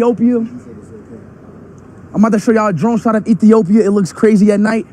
Ethiopia. I'm about to show y'all a drone shot of Ethiopia. It looks crazy at night.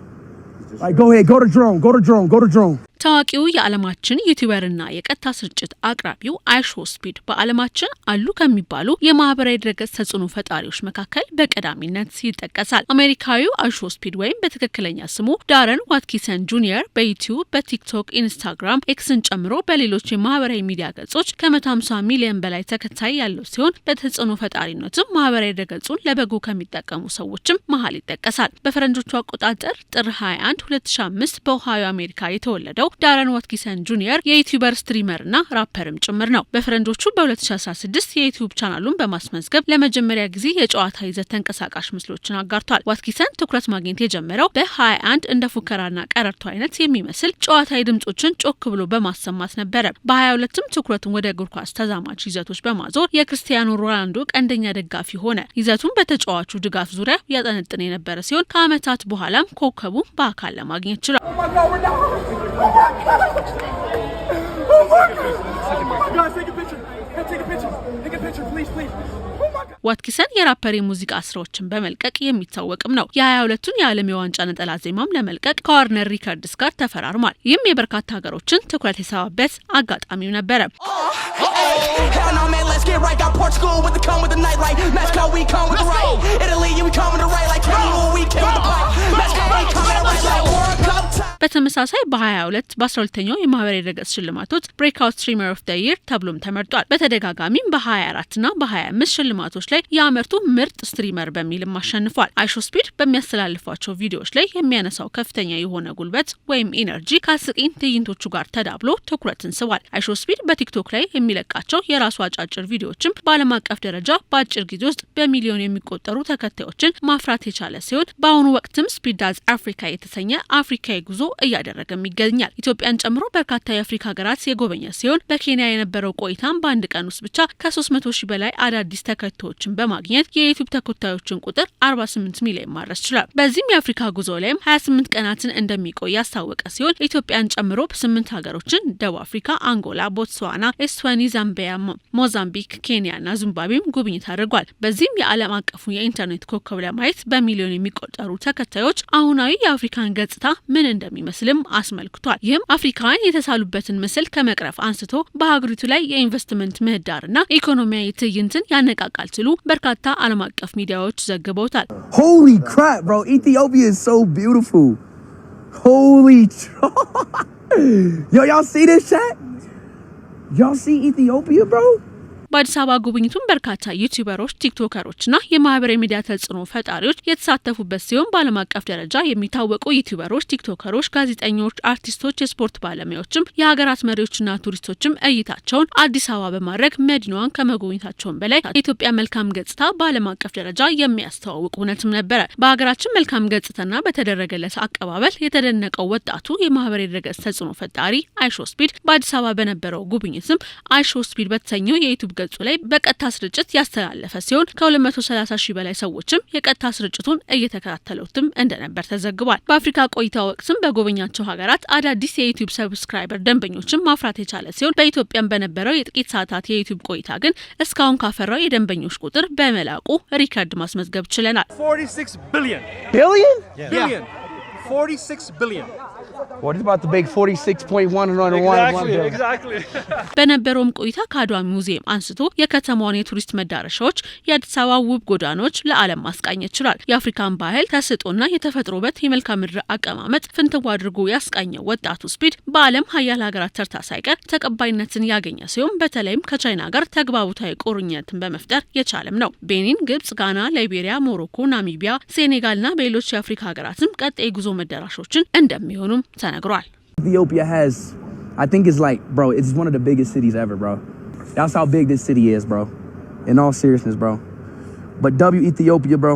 Like, go ahead, go to drone, go to drone, go to drone. ታዋቂው የዓለማችን ዩቲዩበርና የቀጥታ ስርጭት አቅራቢው አይሾስፒድ በዓለማችን አሉ ከሚባሉ የማህበራዊ ድረገጽ ተጽዕኖ ፈጣሪዎች መካከል በቀዳሚነት ይጠቀሳል። አሜሪካዊው አይሾስፒድ ወይም በትክክለኛ ስሙ ዳረን ዋትኪንሰን ጁኒየር በዩቲዩብ፣ በቲክቶክ፣ ኢንስታግራም፣ ኤክስን ጨምሮ በሌሎች የማህበራዊ ሚዲያ ገጾች ከ150 ሚሊዮን በላይ ተከታይ ያለው ሲሆን በተጽዕኖ ፈጣሪነትም ማህበራዊ ድረገጹን ለበጎ ከሚጠቀሙ ሰዎችም መሀል ይጠቀሳል። በፈረንጆቹ አቆጣጠር ጥር 21 2005 በኦሃዮ አሜሪካ የተወለደው ዳረን ዋትኪንሰን ጁኒየር የዩቲዩበር ስትሪመርና ራፐርም ጭምር ነው። በፈረንጆቹ በ2016 የዩቲዩብ ቻናሉን በማስመዝገብ ለመጀመሪያ ጊዜ የጨዋታ ይዘት ተንቀሳቃሽ ምስሎችን አጋርቷል። ዋትኪንሰን ትኩረት ማግኘት የጀመረው በ21 እንደ ፉከራና ቀረርቶ አይነት የሚመስል ጨዋታዊ ድምጾችን ጮክ ብሎ በማሰማት ነበረ። በ22ም ትኩረቱን ወደ እግር ኳስ ተዛማች ይዘቶች በማዞር የክርስቲያኖ ሮናልዶ ቀንደኛ ደጋፊ ሆነ። ይዘቱን በተጫዋቹ ድጋፍ ዙሪያ ያጠነጥን የነበረ ሲሆን ከዓመታት በኋላም ኮከቡ በአካል ለማግኘት ችሏል። ዋትኪንሰን የራፐር የሙዚቃ ስራዎችን በመልቀቅ የሚታወቅም ነው። የ22ቱን የዓለም የዋንጫ ነጠላ ዜማም ለመልቀቅ ከዋርነር ሪከርድስ ጋር ተፈራርሟል። ይህም የበርካታ ሀገሮችን ትኩረት የሳበበት አጋጣሚው ነበረ። በተመሳሳይ በ22 በ12ኛው የማህበራዊ ድረገጽ ሽልማቶች ብሬክአውት ስትሪመር ኦፍ ዘ ይር ተብሎም ተመርጧል። በተደጋጋሚም በ24 እና በ25 ሽልማቶች ላይ የአመቱ ምርጥ ስትሪመር በሚልም አሸንፏል። አይሾስፒድ በሚያስተላልፏቸው ቪዲዮዎች ላይ የሚያነሳው ከፍተኛ የሆነ ጉልበት ወይም ኢነርጂ ከአስቂኝ ትዕይንቶቹ ጋር ተዳብሎ ትኩረትን ስቧል። አይሾስፒድ በቲክቶክ ላይ የሚለቃቸው የራሱ አጫጭር ቪዲዮዎችም በዓለም አቀፍ ደረጃ በአጭር ጊዜ ውስጥ በሚሊዮን የሚቆጠሩ ተከታዮችን ማፍራት የቻለ ሲሆን በአሁኑ ወቅትም ስፒድ ዳዝ አፍሪካ የተሰኘ አፍሪካዊ ጉዞ እያደረገም ይገኛል። ኢትዮጵያን ጨምሮ በርካታ የአፍሪካ ሀገራት የጎበኘ ሲሆን በኬንያ የነበረው ቆይታም በአንድ ቀን ውስጥ ብቻ ከ300 ሺህ በላይ አዳዲስ ተከታዮችን በማግኘት የዩቲዩብ ተከታዮችን ቁጥር 48 ሚሊዮን ማድረስ ችሏል። በዚህም የአፍሪካ ጉዞ ላይም 28 ቀናትን እንደሚቆይ ያስታወቀ ሲሆን ኢትዮጵያን ጨምሮ 8 ሀገሮችን ደቡብ አፍሪካ፣ አንጎላ፣ ቦትስዋና፣ ኤስቶኒ፣ ዛምቢያ፣ ሞዛምቢክ፣ ኬንያና ዚምባብዌም ጉብኝት አድርጓል። በዚህም የዓለም አቀፉ የኢንተርኔት ኮከብ ለማየት በሚሊዮን የሚቆጠሩ ተከታዮች አሁናዊ የአፍሪካን ገጽታ ምን እንደሚመስልም አስመልክቷል። ይህም አፍሪካውያን የተሳሉበትን ምስል ከመቅረፍ አንስቶ በሀገሪቱ ላይ የኢንቨስትመንት ምህዳርና ኢኮኖሚያዊ ትዕይንትን ያነቃቃል ሲሉ በርካታ ዓለም አቀፍ ሚዲያዎች ዘግበውታል። Holy crap, bro. Ethiopia is so beautiful. Holy Yo, y'all see this chat? Y'all see Ethiopia, bro? በአዲስ አበባ ጉብኝቱን በርካታ ዩቲዩበሮች፣ ቲክቶከሮችና የማህበራዊ ሚዲያ ተጽዕኖ ፈጣሪዎች የተሳተፉበት ሲሆን በዓለም አቀፍ ደረጃ የሚታወቁ ዩቲዩበሮች፣ ቲክቶከሮች፣ ጋዜጠኞች፣ አርቲስቶች፣ የስፖርት ባለሙያዎችም የሀገራት መሪዎችና ቱሪስቶችም እይታቸውን አዲስ አበባ በማድረግ መዲናዋን ከመጎብኘታቸውን በላይ የኢትዮጵያ መልካም ገጽታ በዓለም አቀፍ ደረጃ የሚያስተዋውቅ እውነትም ነበረ። በሀገራችን መልካም ገጽታና በተደረገለት አቀባበል የተደነቀው ወጣቱ የማህበራዊ ድረገጽ ተጽዕኖ ፈጣሪ አይሾስፒድ በአዲስ አበባ በነበረው ጉብኝትም አይሾስፒድ በተሰኘው የዩቲዩብ ገጹ ላይ በቀጥታ ስርጭት ያስተላለፈ ሲሆን ከ230 ሺህ በላይ ሰዎችም የቀጥታ ስርጭቱን እየተከታተሉትም እንደነበር ተዘግቧል። በአፍሪካ ቆይታ ወቅትም በጎበኛቸው ሀገራት አዳዲስ የዩቲዩብ ሰብስክራይበር ደንበኞችን ማፍራት የቻለ ሲሆን በኢትዮጵያም በነበረው የጥቂት ሰዓታት የዩቲዩብ ቆይታ ግን እስካሁን ካፈራው የደንበኞች ቁጥር በመላቁ ሪከርድ ማስመዝገብ ችለናል። 46 billion. Billion? Billion. 46 billion. What is about to make 46.1 Exactly. በነበረውም ቆይታ ከአድዋ ሙዚየም አንስቶ የከተማዋን የቱሪስት መዳረሻዎች፣ የአዲስ አበባ ውብ ጎዳናዎች ለዓለም ማስቃኘት ችሏል። የአፍሪካን ባህል ተስጦና የተፈጥሮ ውበት የመልክዓ ምድር አቀማመጥ ፍንትው አድርጎ ያስቃኘው ወጣቱ ስፒድ በዓለም ሀያል ሀገራት ተርታ ሳይቀር ተቀባይነትን ያገኘ ሲሆን በተለይም ከቻይና ጋር ተግባቦታዊ ቁርኝነትን በመፍጠር የቻለም ነው። ቤኒን፣ ግብጽ፣ ጋና፣ ላይቤሪያ፣ ሞሮኮ፣ ናሚቢያ፣ ሴኔጋልና በሌሎች የአፍሪካ ሀገራትም ቀጣይ ጉዞ መዳረሻዎችን እንደሚሆኑም ተነግሯል። Ethiopia has, I think it's like, bro, it's one of the biggest cities ever, bro. That's how big this city is, bro. In all seriousness, bro. But Ethiopia, bro.